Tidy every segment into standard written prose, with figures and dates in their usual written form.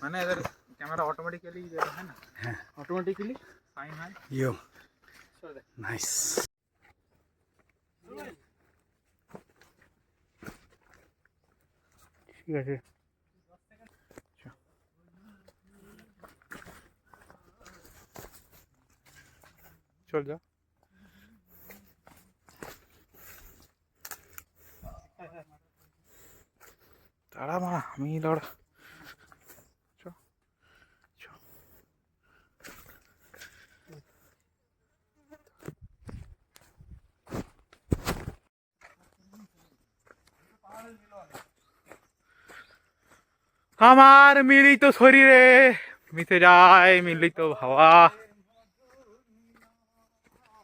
মানে এদের camera automatically হয় না, অটোমেটিক্যালি সাইন হয়। ইয়ো নাইস। ঠিক আছে, চল যা। তারা মা আমি লড়া। আমার মিলিত শরীরে মিশে যায় মিলিত হাওয়া।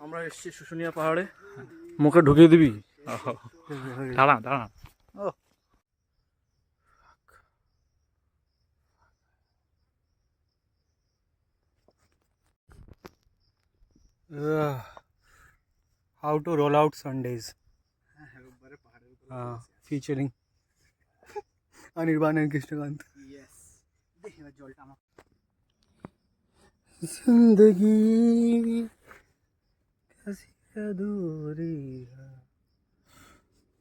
আমরা এসেছি শুশুনিয়া পাহাড়ে, মুখে ঢুকিয়ে দিবি। দাঁড়া দাঁড়া। How to roll out Sundays, featuring Anirban and Krishnakant. जिंदगी कैसी अधूरी है।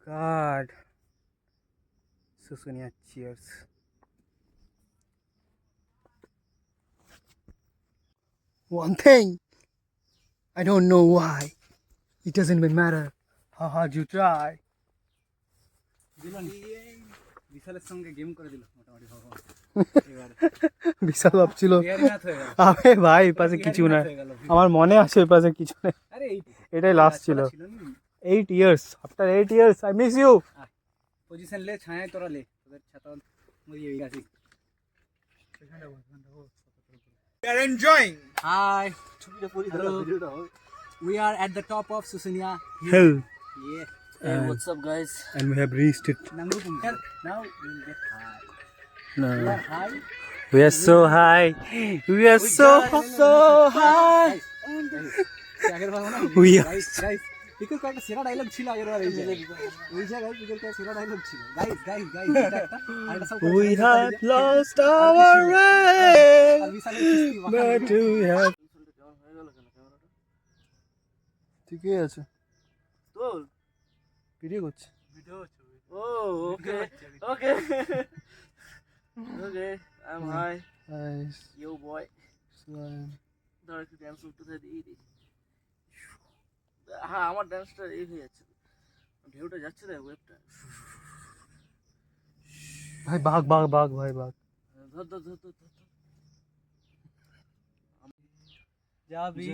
God, Susunia, cheers. One thing, I don't know why. It doesn't even matter how hard you try. বিশালের সঙ্গে গেম করে দিল মোটামুটি ভগবান। বিশাল ভাবছিল আরে ভাই পাশে কিছু না, আমার মনে আছে ওই পাশে কিছু নেই। এটাই লাস্ট ছিল। 8 years, after 8 years I miss you. Position লে, ছায়ায় তোরা লে, তোদের ছাতা মরিয়ে গেছি। We are enjoying. Hi. We are at the top of Susunia Hill. Yeah. Hey, what's up guys? And we have reached it. Now we'll get high. No. We are high. We are so high. We are so high. We are guys. পিকুর একটা সেরা dialogue ছিল আগের বার, এই জায়গায় পিকুর একটা সেরা dialogue ছিল। Guys We have lost our way. But we have ঠিকই আছে তো ভিডিও করছে। ও ওকে ওকে I'm high. Nice. Yo boy. Slime. ধর একটু ড্যান্স উঠতে দিই। হ্যাঁ আমার ড্যান্সটা এই হয়ে যাচ্ছে, ঢেউটা যাচ্ছে দেখ ওয়েবটা। ভাই বাঘ বাঘ বাঘ ভাই বাঘ। ধর যাবি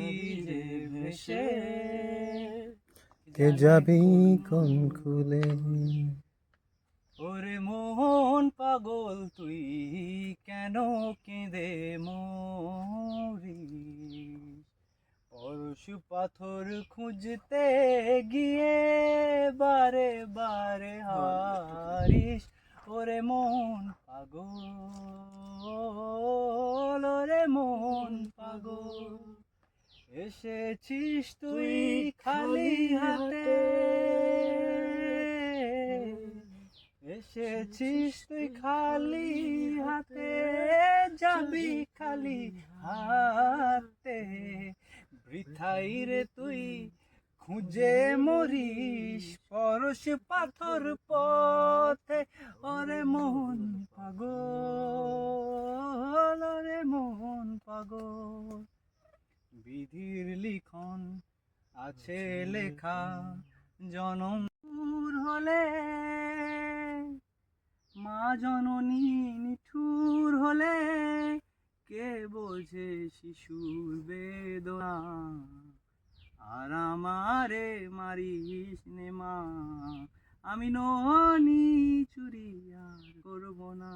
যে ভেসে কে যাবি কোন খুলে। ওরে মোহন পাগল তুই কেন কেঁদে মরি, পরশু পাথর খুঁজতে গিয়ে বারে বারে হারিস। ওরে মন পাগল, ওরে মন পাগল, এসেছিস তুই খালি হাতে, এসেছিস তুই খালি হাতে, যাবি খালি হাতে। বৃথাই রে তুই খুঁজে মরিস পরশ পাথর পথে। ওরে মন পাগল, ওরে মন পাগল, বিধির লিখন আছে লেখা, জনম হলে মা জননী নিঠুর হলে, কে বোঝে শিশুর বেদনা, আর আমারে মারিস নে মা, আমি ননি চুরি আর করব না।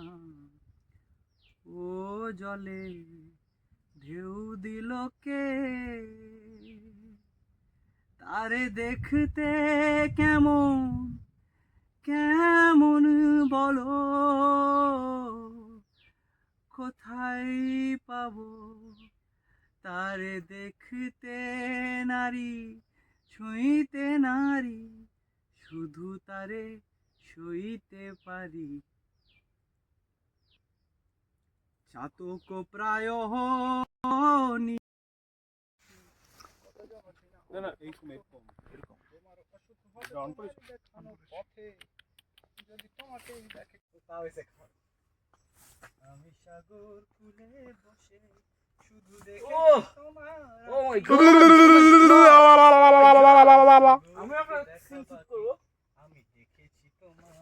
ও জলে ঢেউ দিল কে, তারে দেখতে কেমন কেমন বলো, তারে দেখতে নারী ছুঁইতে নারী শুধু তারে সইতে পারি চাতক প্রায় নি না না এই সময় এরকম আমি সাগর কুলে বসে শুধু দেখে তোমার আমি দেখেছি তোমার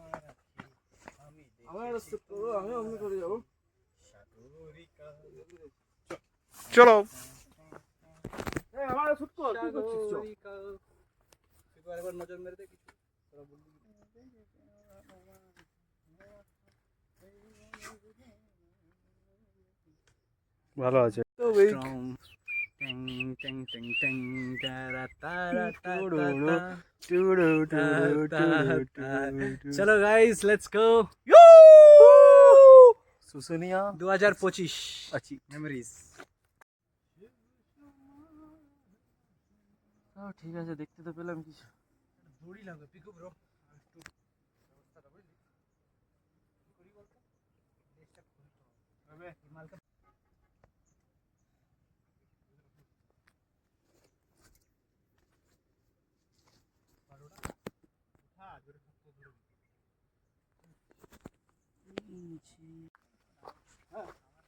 আমি আমি করে যাবো সাগরিকা চলো আমার শুট কর তুই করছিস সাগরিকা তুই একবার নজর মেরে দে কিছু তোরা বলবি ভালো আছে তো चलो गाइस लेट्स गो শুশুনিয়া 2025 আছি মেমোরিজ ঠিক আছে দেখতে তো পেলাম কিছু দড়ি লাগবে পিকো ব্রো একটু ব্যবস্থাটা বুঝলি কি করি বলতো নেক্সটটা খুলতে হবে হিমালকা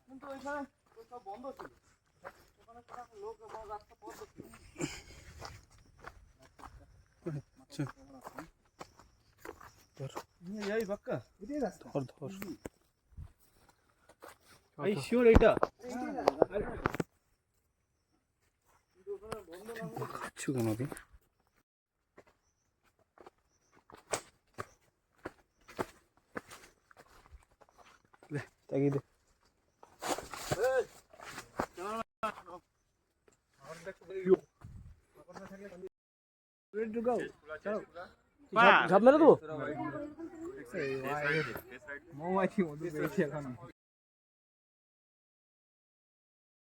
কিন্তু ওইখানে সব বন্ধ ছিল ওখানে কোনো লোক এবং রাস্তা বন্ধ ছিল নিয়ে যাই বাক্কা এটাই রাস্তা ধর এই শিওর এটা খাচ্ছু কেন তুই তাকিয়ে দে ঝাপ মেরে দেবো মৌমাছি মধু পেয়েছি এখন